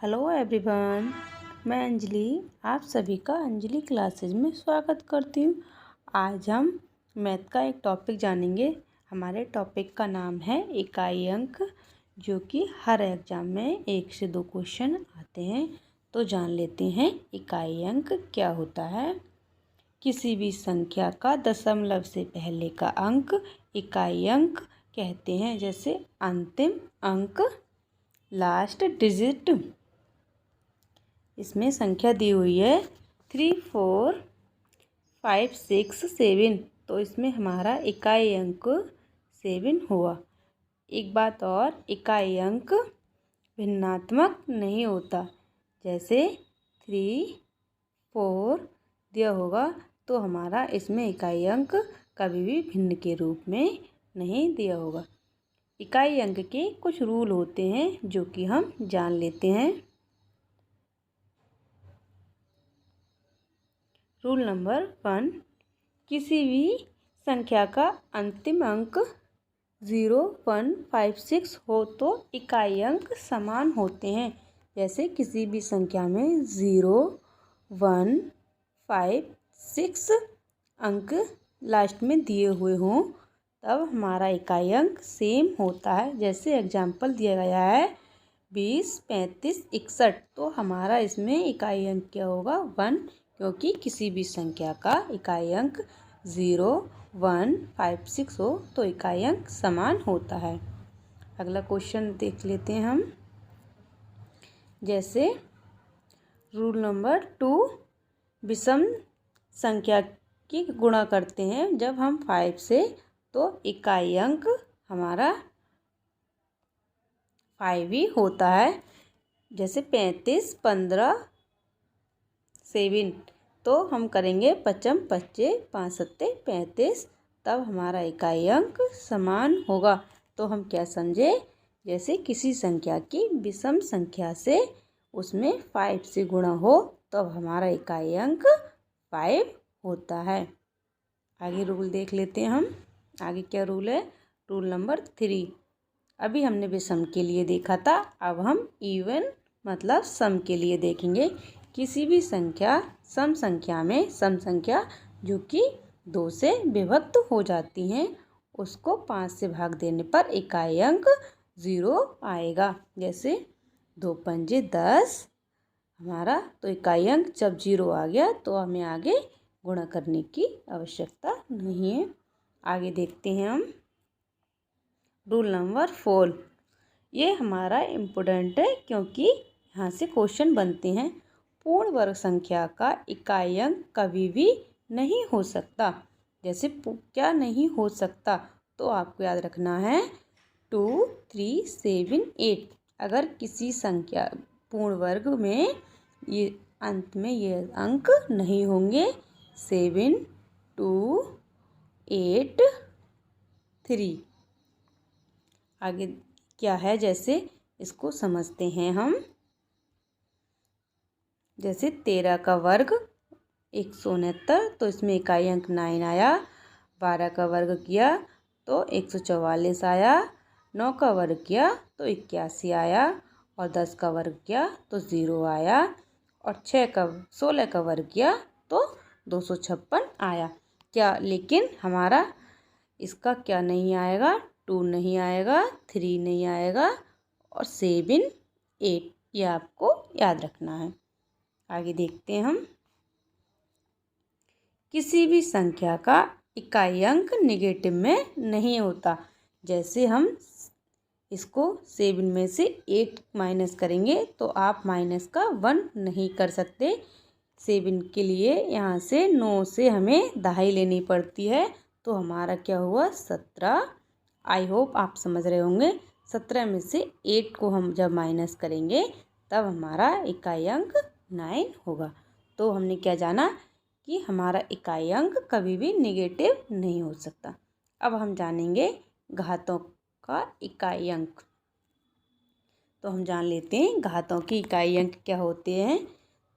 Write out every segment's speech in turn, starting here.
Hello everyone, मैं अंजलि आप सभी का अंजलि क्लासेज में स्वागत करती हूँ। आज हम मैथ का एक टॉपिक जानेंगे। हमारे टॉपिक का नाम है इकाई अंक, जो कि हर एग्ज़ाम में 1 से 2 क्वेश्चन आते हैं। तो जान लेते हैं इकाई अंक क्या होता है। किसी भी संख्या का दशमलव से पहले का अंक इकाई अंक कहते हैं, जैसे अंतिम अंक, लास्ट डिजिट। इसमें संख्या दी हुई है 3, 4, 5, 6, 7। तो इसमें हमारा इकाई अंक 7 हुआ। एक बात और, इकाई अंक भिन्नात्मक नहीं होता। जैसे 3, 4 दिया होगा तो हमारा इसमें इकाई अंक कभी भी भिन्न के रूप में नहीं दिया होगा। इकाई अंक के कुछ रूल होते हैं जो कि हम जान लेते हैं। रूल नंबर 1, किसी भी संख्या का अंतिम अंक 0, 1, 5, 6 हो तो इकाई अंक समान होते हैं। जैसे किसी भी संख्या में 0, 1, 5, 6 अंक लास्ट में दिए हुए हों तब हमारा इकाई अंक सेम होता है। जैसे एग्जाम्पल दिया गया है 20, 35, 61, तो हमारा इसमें इकाई अंक क्या होगा? 1, क्योंकि किसी भी संख्या का इकाई अंक 0, 1, 5, 6 हो तो इकाई अंक समान होता है। अगला क्वेश्चन देख लेते हैं हम। जैसे रूल नंबर 2, विषम संख्या की गुणा करते हैं जब हम 5 से, तो इकाई अंक हमारा 5 ही होता है। जैसे 35, 15, 7, तो हम करेंगे 55, 25, 5 सत्ते 35, तब हमारा इकाई अंक समान होगा। तो हम क्या समझे? जैसे किसी संख्या की विषम संख्या से उसमें 5 से गुणा हो तब हमारा इकाई अंक 5 होता है। आगे रूल देख लेते हैं हम। आगे क्या रूल है? रूल नंबर 3, अभी हमने विषम के लिए देखा था, अब हम इवन मतलब सम के लिए देखेंगे। किसी भी संख्या सम संख्या में, सम संख्या जो कि 2 से विभक्त हो जाती हैं, उसको 5 से भाग देने पर इकाई अंक 0 आएगा। जैसे 2 पंजे 10 हमारा, तो इकाई अंक जब 0 आ गया तो हमें आगे गुणा करने की आवश्यकता नहीं है। आगे देखते हैं हम। रूल नंबर 4, ये हमारा इम्पोर्टेंट है क्योंकि यहाँ से क्वेश्चन बनते हैं। पूर्ण वर्ग संख्या का इकाई अंक कभी भी नहीं हो सकता। जैसे क्या नहीं हो सकता, तो आपको याद रखना है 2, 3, 7, 8। अगर किसी संख्या पूर्ण वर्ग में ये अंत में ये अंक नहीं होंगे, 7, 2, 8, 3। आगे क्या है, जैसे इसको समझते हैं हम। जैसे 13 का वर्ग 169, तो इसमें इकाई अंक 9 आया। 12 का वर्ग किया तो 144 आया। 9 का वर्ग किया तो 81 आया। और 10 का वर्ग किया तो 0 आया। और 16 का वर्ग किया तो 256 आया। क्या लेकिन हमारा इसका क्या नहीं आएगा? 2 नहीं आएगा, 3 नहीं आएगा और 7, 8, ये आपको याद रखना है। आगे देखते हैं हम। किसी भी संख्या का इकाई अंक नेगेटिव में नहीं होता। जैसे हम इसको 7 में से 8 माइनस करेंगे तो आप माइनस का 1 नहीं कर सकते। 7 के लिए यहाँ से 9 से हमें दहाई लेनी पड़ती है, तो हमारा क्या हुआ? 17। आई होप आप समझ रहे होंगे। 17 में से 8 को हम जब माइनस करेंगे तब हमारा इकाई अंक 9 होगा। तो हमने क्या जाना कि हमारा इकाई अंक कभी भी नेगेटिव नहीं हो सकता। अब हम जानेंगे घातों का इकाई अंक। तो हम जान लेते हैं घातों की इकाई अंक क्या होते हैं।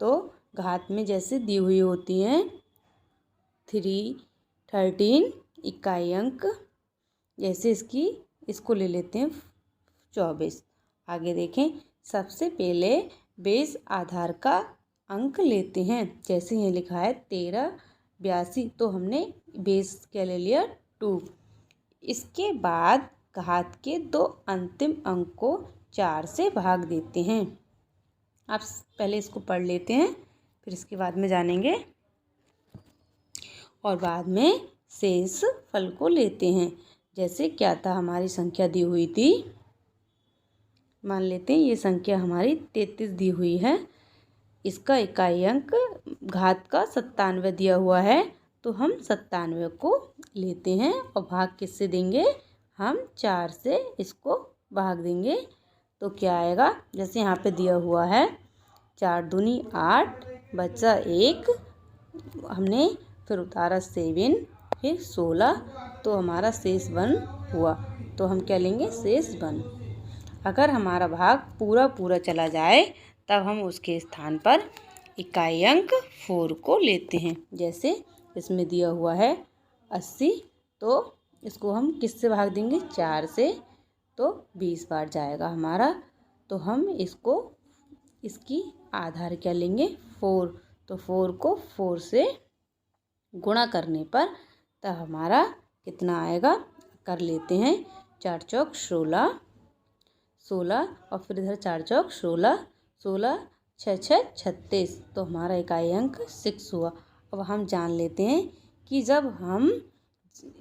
तो घात में जैसे दी हुई होती हैं 3, 13 इकाई अंक। जैसे इसको ले लेते हैं 24। आगे देखें, सबसे पहले बेस आधार का अंक लेते हैं। जैसे ये लिखा है 1382, तो हमने बेस क्या ले लिया 2। इसके बाद घात के 2 अंतिम अंक को 4 से भाग देते हैं। आप पहले इसको पढ़ लेते हैं, फिर इसके बाद में जानेंगे। और बाद में शेष फल को लेते हैं। जैसे क्या था, हमारी संख्या दी हुई थी, मान लेते हैं ये संख्या हमारी 33 दी हुई है। इसका इकाई अंक घात का 97 दिया हुआ है, तो हम 97 को लेते हैं और भाग किससे देंगे, हम 4 से इसको भाग देंगे। तो क्या आएगा, जैसे यहाँ पे दिया हुआ है 4 दूनी 8 बचा 1, हमने फिर उतारा 7 फिर 16, तो हमारा शेष 1 हुआ। तो हम क्या लेंगे, शेष 1। अगर हमारा भाग पूरा पूरा चला जाए तब हम उसके स्थान पर इकाई अंक 4 को लेते हैं। जैसे इसमें दिया हुआ है 80, तो इसको हम किससे भाग देंगे, 4 से, तो 20 बार जाएगा हमारा। तो हम इसको इसकी आधार क्या लेंगे, 4। तो 4 को 4 से गुणा करने पर तब हमारा कितना आएगा, कर लेते हैं 4 चौक 16, 16 और फिर इधर 4 चौक 16, 16 6 6 36, तो हमारा इकाई अंक 6 हुआ। अब हम जान लेते हैं कि जब हम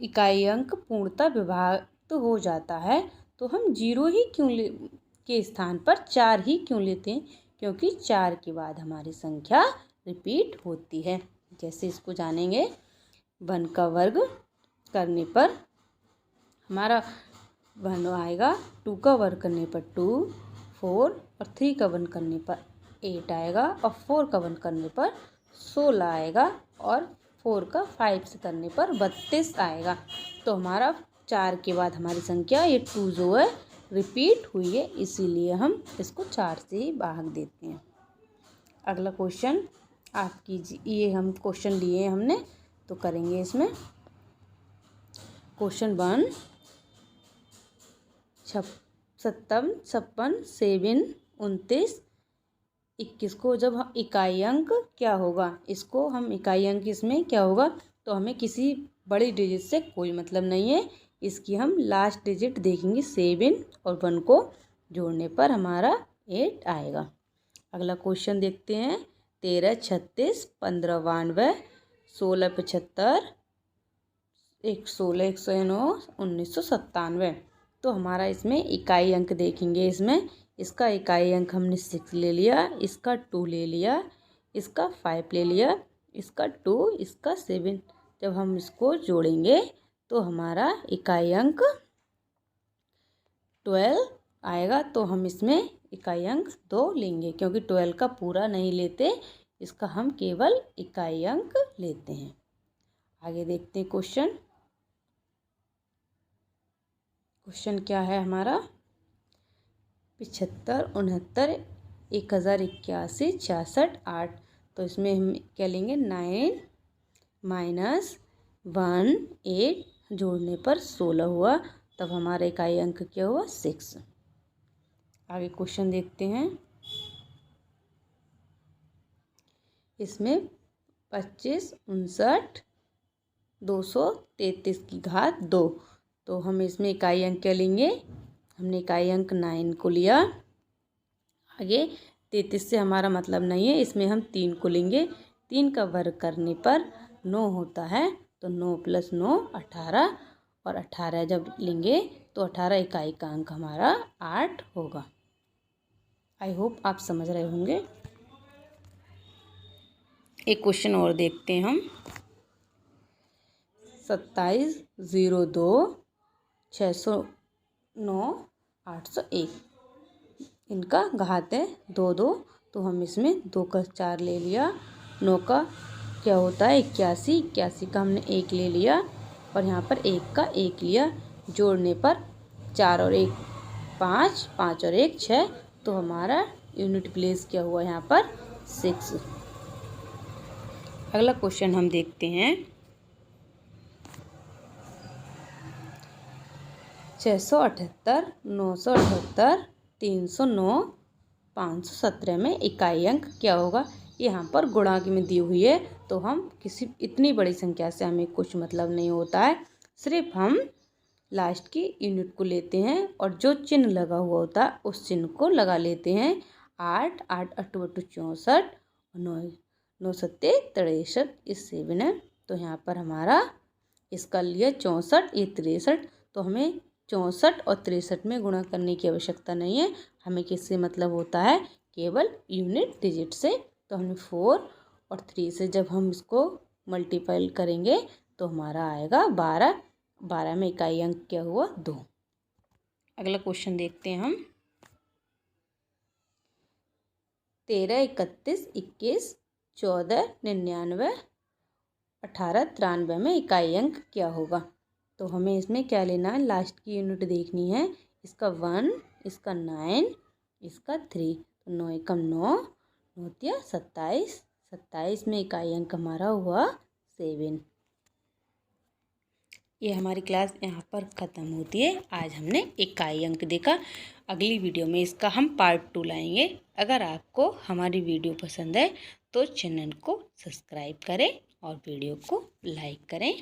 इकाई अंक पूर्णतः विभाजित हो जाता है तो हम 0 ही क्यों के स्थान पर 4 ही क्यों लेते हैं, क्योंकि 4 के बाद हमारी संख्या रिपीट होती है। जैसे इसको जानेंगे, 1 का वर्ग करने पर हमारा 1 आएगा, 2 का वर्ग करने पर 2, 4 और 3 का वर्ग करने पर 8 आएगा, और 4 का वर्ग करने पर 16 आएगा, और 4 का 5 से करने पर 32 आएगा। तो हमारा 4 के बाद हमारी संख्या ये 2 जो है रिपीट हुई है, इसीलिए हम इसको 4 से ही भाग देते हैं। अगला क्वेश्चन आप कीजिए, ये हम क्वेश्चन लिए हमने, तो करेंगे इसमें। क्वेश्चन 1, 57, 56, 7, 29, 21 को जब हम इकाई अंक क्या होगा, इसको हम इकाई अंक इसमें क्या होगा, तो हमें किसी बड़ी डिजिट से कोई मतलब नहीं है, इसकी हम लास्ट डिजिट देखेंगे। 7 और 1 को जोड़ने पर हमारा 8 आएगा। अगला क्वेश्चन देखते हैं। 13, 36, 15, 92, 16, 75, 116, 109, 1997, तो हमारा इसमें इकाई अंक देखेंगे। इसमें इसका इकाई अंक हमने 6 ले लिया, इसका 2 ले लिया, इसका 5 ले लिया, इसका 2, इसका 7। जब हम इसको जोड़ेंगे तो हमारा इकाई अंक 12 आएगा। तो हम इसमें इकाई अंक 2 लेंगे, क्योंकि 12 का पूरा नहीं लेते, इसका हम केवल इकाई अंक लेते हैं। आगे देखते हैं क्वेश्चन। क्वेश्चन क्या है हमारा, 75, 69, 1081, 66, 8, तो इसमें हम क्या लेंगे, 9 माइनस 1 8 जोड़ने पर 16 हुआ, तब हमारा इकाई अंक क्या हुआ, 6। आगे क्वेश्चन देखते हैं। इसमें 25, 59, 233 की घात 2, तो हम इसमें इकाई अंक क्या लेंगे, हमने इकाई अंक 9 को लिया। आगे 33 से हमारा मतलब नहीं है, इसमें हम 3 को लेंगे। 3 का वर्ग करने पर 9 होता है, तो 9 + 9 18, और 18 जब लेंगे तो 18 इकाई का अंक हमारा 8 होगा। आई होप आप समझ रहे होंगे। एक क्वेश्चन और देखते हैं हम। 27, 02, 609, 801, इनका घात है 2 2, तो हम इसमें 2 का 4 ले लिया। 9 का क्या होता है 81, 81 का हमने 1 ले लिया, और यहाँ पर 1 का 1 लिया। जोड़ने पर 4 और 1 5, 5 और 1 6, तो हमारा यूनिट प्लेस क्या हुआ यहाँ पर 6। अगला क्वेश्चन हम देखते हैं। 678, 978, 309, 517 में इकाई अंक क्या होगा। यहाँ पर गुणांक में दी हुई है तो हम किसी इतनी बड़ी संख्या से हमें कुछ मतलब नहीं होता है, सिर्फ हम लास्ट की यूनिट को लेते हैं और जो चिन्ह लगा हुआ होता है उस चिन्ह को लगा लेते हैं। 8 8 8 बटू 64 9 9 सत्ते 63 ये 7 है। तो यहाँ पर हमारा इसका लिया 64 ये 63, तो हमें 64 और 63 में गुणा करने की आवश्यकता नहीं है, हमें किससे मतलब होता है, केवल यूनिट डिजिट से। तो हमने 4 और 3 से जब हम इसको मल्टीप्लाई करेंगे तो हमारा आएगा 12। 12 में इकाई अंक क्या हुआ, 2। अगला क्वेश्चन देखते हैं हम। 13 31 21 14 99 18 93 में इकाई अंक क्या होगा। तो हमें इसमें क्या लेना है, लास्ट की यूनिट देखनी है। इसका 1, इसका 9, इसका 3, तो 9 एकम 9, 9 तिया 27, 27 में इकाई अंक हमारा हुआ 7। ये हमारी क्लास यहाँ पर ख़त्म होती है। आज हमने इकाई अंक देखा। अगली वीडियो में इसका हम पार्ट 2 लाएंगे। अगर आपको हमारी वीडियो पसंद है तो चैनल को सब्सक्राइब करें और वीडियो को लाइक करें।